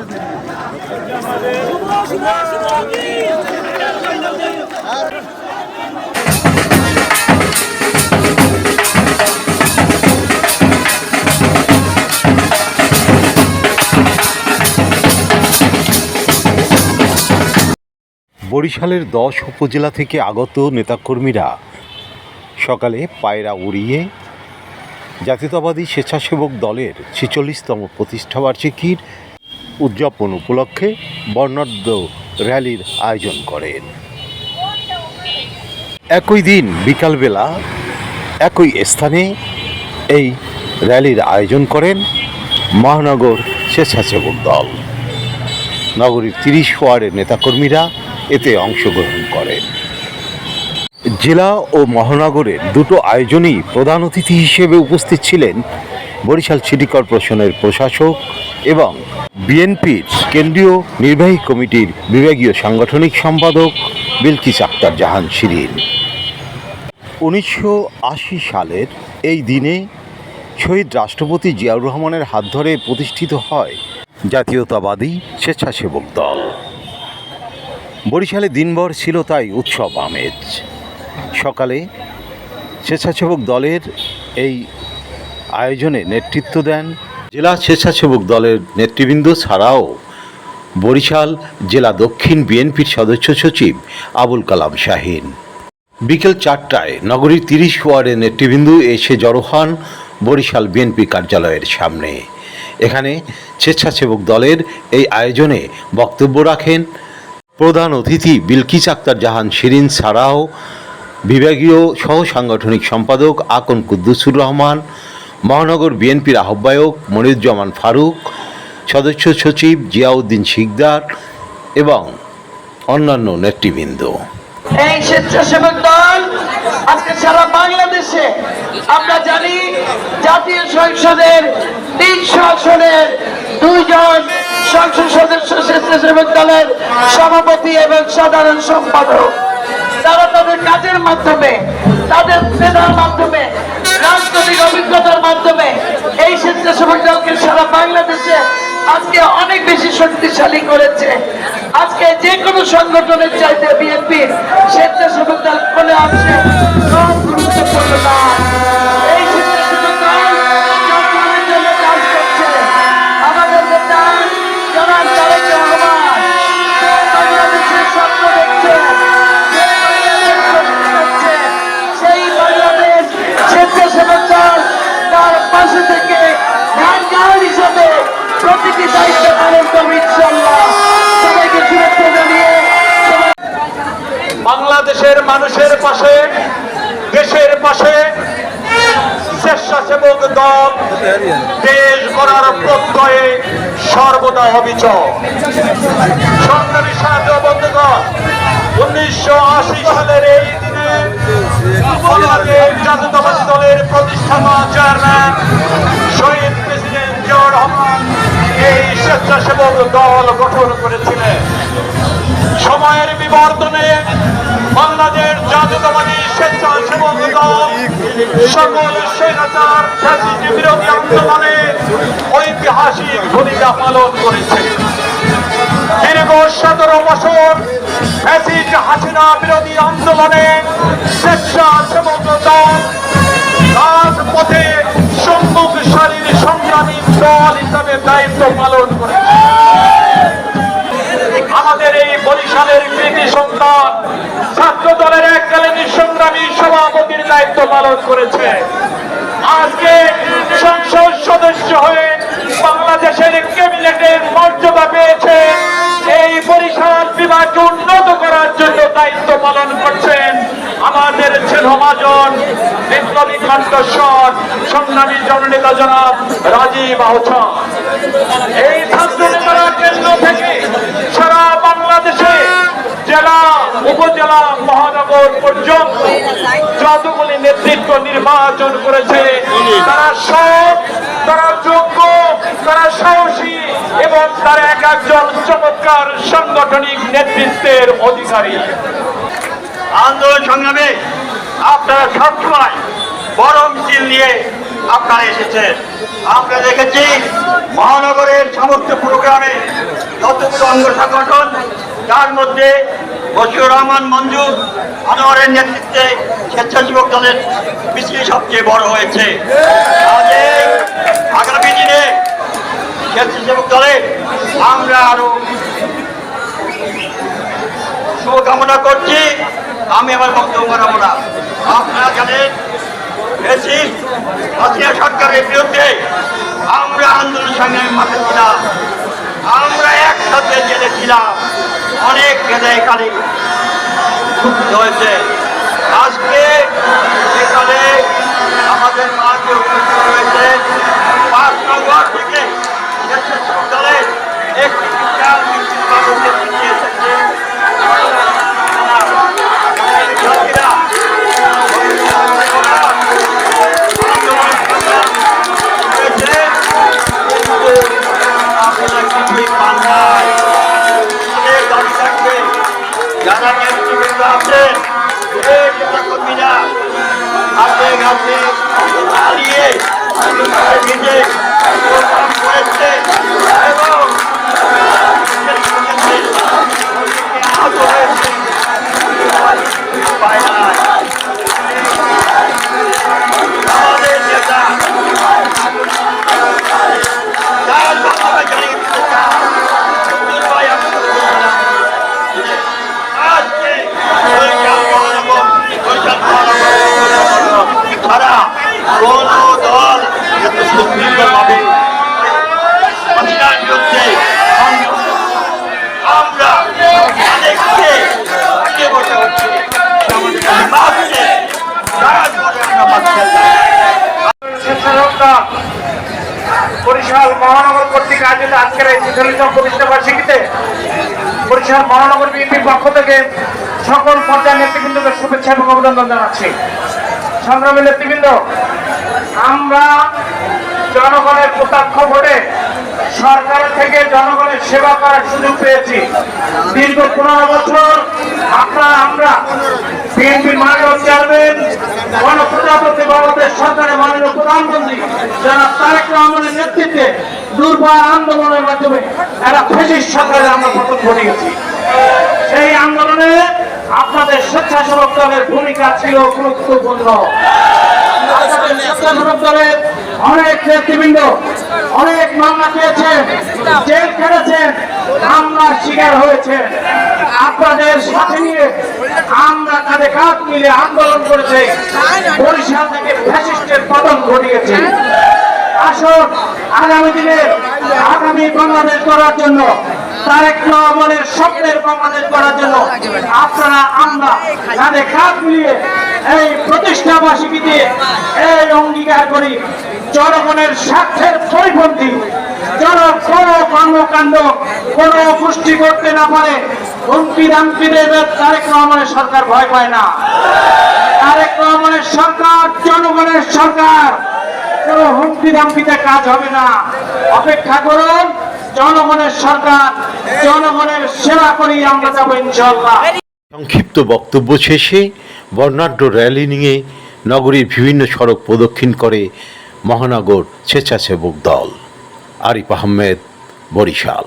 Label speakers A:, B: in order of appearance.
A: বরিশালের 10 উপজেলা থেকে আগত নেতাকর্মীরা সকালে পায়রা উড়িয়ে জাতীয়তাবাদী স্বেচ্ছাসেবক দলের 46তম প্রতিষ্ঠাবার্ষিকীর উদযাপন উপলক্ষে বর্ণাঢ্য র্যালির আয়োজন করেন। একই দিন বিকালবেলা একই স্থানে এই র্যালির আয়োজন করেন মহানগর স্বেচ্ছাসেবক দল। নগরীর 30 ওয়ার্ডের নেতাকর্মীরা এতে অংশগ্রহণ করেন। জেলা ও মহানগরের দুটো আয়োজনেই প্রধান অতিথি হিসেবে উপস্থিত ছিলেন বরিশাল সিটি কর্পোরেশনের প্রশাসক এবং বিএনপির কেন্দ্রীয় নির্বাহী কমিটির বিভাগীয় সাংগঠনিক সম্পাদক বিলকিস আক্তার জাহান শিরিন। 1980 সালের এই দিনে শহীদ রাষ্ট্রপতি জিয়াউর রহমানের হাত ধরে প্রতিষ্ঠিত হয় জাতীয়তাবাদী স্বেচ্ছাসেবক দল। বরিশালে দিনভর ছিল তাই উৎসব আমেজ। সকালে স্বেচ্ছাসেবক দলের এই আয়োজনে নেতৃত্ব দেন জেলা স্বেচ্ছাসেবক দলের নেতৃবৃন্দ ছাড়াও বরিশাল জেলা দক্ষিণ বিএনপির সদস্য সচিব আবুল কালাম শাহীন। বিকেল 4টায় নগরীর 30 ওয়ার্ডের নেতৃবৃন্দ এসে জড়ো হন বরিশাল বিএনপি কার্যালয়ের সামনে। এখানে স্বেচ্ছাসেবক দলের এই আয়োজনে বক্তব্য রাখেন প্রধান অতিথি বিলকিস আক্তার জাহান শিরিন ছাড়াও বিভাগীয় সহ সাংগঠনিক সম্পাদক আকন কুদ্দুসুর রহমান, মহানগর বিএনপির আহ্বায়ক মনিরুজ্জামান ফারুক, সদস্য সচিব জিয়াউদ্দিন শিকদার এবং অন্যান্য নেতৃবৃন্দ।
B: এই স্বেচ্ছাসেবক দল আজকে সারা বাংলাদেশে আমরা জানি জাতীয় সংসদের 300 আসনের 2 জন সংসদ সদস্য স্বেচ্ছাসেবক দলের সভাপতি এবং সাধারণ সম্পাদক। তারা তাদের কাজের মাধ্যমে, তাদের প্রেরণার মাধ্যমে, রাজনৈতিক অভিজ্ঞতার মাধ্যমে এই স্বেচ্ছাসেবক দলকে সারা বাংলাদেশে আজকে অনেক বেশি শক্তিশালী করেছে। আজকে যে কোনো সংগঠনের চাইতে বিএনপির স্বেচ্ছাসেবক দল বলে আছে গুরুত্বপূর্ণ না। এই স্বেচ্ছাসেবক দল জনগণের জন্য কাজ করছে। আমাদের নেতা জনাব তারেক রহমান বাংলাদেশের স্বপ্ন দেখছে, সেই বাংলাদেশ স্বেচ্ছাসেবক দল তার পাশে থেকে ঢাকার হিসাবে প্রতিটি দায়িত্ব পালন করবে ইনশাআল্লাহ। সবাইকে শুভেচ্ছা জানিয়ে
C: বাংলাদেশের মানুষের পাশে, দেশের পাশে স্বেচ্ছাসেবক দল দেশ গড়ার প্রত্যয়ে সর্বদা অবিচল। সংগ্রামী সাথী ও বন্ধুগণ, 1980 সালের এই দিনে বাংলাদেশ জাতীয়তাবাদী দলের প্রতিষ্ঠাতা চেয়ারম্যান শহীদ প্রেসিডেন্ট জিয়াউর রহমান এই স্বেচ্ছাসেবক দল গঠন করেছিলেন। সময়ের বিবর্তনে বাংলাদেশ জাতীয়তাবাদী স্বেচ্ছাসেবক দল সকল স্বৈরাচার ফ্যাসিস্ট বিরোধী আন্দোলনে ঐতিহাসিক ভূমিকা পালন করেছে। দীর্ঘ 17 বছর ফ্যাসিস্ট হাসিনা বিরোধী আন্দোলনে স্বেচ্ছাসেবক দল রাজপথে সম্মুখ সারির সংগ্রামী দল হিসাবে দায়িত্ব পালন করেছে। আমাদের এই বরিশালের কৃতি সন্তান ছাত্র দলের এককালীন সংগ্রামী সভাপতির দায়িত্ব পালন করেছে। আজকে সংসদ সদস্য হয়ে বাংলাদেশের ক্যাবিনেটের মর্যাদা পেয়েছে। এই বরিশাল বিভাগকে উন্নত করার জন্য দায়িত্ব পালন করছেন আমাদের ছেলে মহাজন বিপ্লবী কণ্ঠস্বর সংগ্রামী জননেতা জনাব রাজীব আহসান। এই ছাত্র নেতারা কেন্দ্র থেকে সারা বাংলাদেশে জেলা, উপজেলা, মহানগর পর্যন্ত যতগুলি নেতৃত্ব নির্বাচন করেছে তারা সব, তারা যোগ্য, তারা সাহসী এবং তারা একজন চমৎকার সাংগঠনিক নেতৃত্বের অধিকারী।
D: আন্দোলন সংগ্রামে আপনারা সবসময় বড় মিছিল নিয়ে আপনারা এসেছেন। আমরা দেখেছি মহানগরের সমস্ত প্রোগ্রামে যতগুলো অঙ্গ সংগঠন, যার মধ্যে বশিউর রহমান মঞ্জু আনোয়ারের নেতৃত্বে স্বেচ্ছাসেবক দলের মিছিল সবচেয়ে বড় হয়েছে। কাজেই আগামী দিনে স্বেচ্ছাসেবক দলে আমরা আরো শুভকামনা করছি। আমি আমার বক্তব্য বাড়াবো না। আপনারা জানেন হাসিনা সরকারের বিরুদ্ধে আমরা আন্দোলন সংগ্রামে মাঠে ছিলাম, আমরা একসাথে জেলে ছিলাম, অনেক কেদায় কালে হয়েছে। আজকে এখানে আমাদের মাঝে উপস্থিত রয়েছে 5 নগর থেকে স্বেচ্ছাসেবক দলের একটি বিশাল মিছিল কর্মসূচি নিয়ে এসেছে। যারা নেতৃবৃন্দ আছেন, এই নেতাকর্মীরা হাতে ঘাতে চালিয়ে নিজে প্রোগ্রাম করেছে এবং আহত হয়েছে। আমাদের নেতা তার কথা জানিয়ে ছাড়া কোন দল এত সুদৃঢ়ভাবে হাসিনার বিরুদ্ধে আমরা অনেককে আগে বসে হচ্ছে
C: বরিশাল মহানগর কর্তৃক আয়োজিত আজকের এই ৪৬তম প্রতিষ্ঠা বার্ষিকীতে বরিশাল মহানগর বিএনপির পক্ষ থেকে সকল পর্যায়ের নেতৃবৃন্দকে শুভেচ্ছা এবং অভিনন্দন জানাচ্ছি। সংগ্রামী নেতৃবৃন্দ, আমরা জনগণের প্রত্যক্ষ ভোটে সরকারের থেকে জনগণের সেবা করার সুযোগ পেয়েছি। দীর্ঘ 15 বছর আমরা বিএনপির মাননীয় চেয়ারম্যান গণপ্রজাতন্ত্রী বাংলাদেশ সরকারের মাননীয় প্রধানমন্ত্রী যারা তারেক রহমানের নেতৃত্বে দুর্বার আন্দোলনের মাধ্যমে একটা ফ্যাসিস্ট সরকারের আমরা পতন ঘটিয়েছি। সেই আন্দোলনে আপনাদের স্বেচ্ছাসেবক দলের ভূমিকা ছিল গুরুত্বপূর্ণ। স্বেচ্ছাসেবক দলের অনেক নেতৃবৃন্দ অনেক মামলা পেয়েছেন, জেল খেটেছেন, হামলার শিকার হয়েছে। আপনাদের সাথে নিয়ে আমরা কাঁধে কাঁধ মিলে আন্দোলন করেছি, বরিশাল থেকে ফ্যাসিস্টের পতন ঘটিয়েছি। আসুন আগামী দিনে আগামী বাংলাদেশ করার জন্য, তারেক রহমানের স্বপ্নের বাংলাদেশ করার জন্য আপনারা আমরা কাঁধে কাঁধ মিলিয়ে এই প্রতিষ্ঠা বার্ষিকীতে এই অঙ্গীকার করি, জনগণের স্বার্থের পরিপন্থী যেন কোন কর্মকাণ্ড কোন পুষ্টি করতে না পারে। হুমকি ধামকি দেবে তারেক রহমানের সরকার ভয় পায় না। তারেক রহমানের সরকার জনগণের সরকার, কোন হুমকি ধামকিতে কাজ হবে না। অপেক্ষা করুন, জনগণের সরকার, জনগণের সেবা করি আমরা যাবো ইনশাআল্লাহ।
A: সংক্ষিপ্ত বক্তব্য শেষে বর্ণাঢ্য র্যালি নিয়ে নগরীর বিভিন্ন সড়ক প্রদক্ষিণ করে মহানগর স্বেচ্ছাসেবক দল। আরিফ আহমেদ, বরিশাল।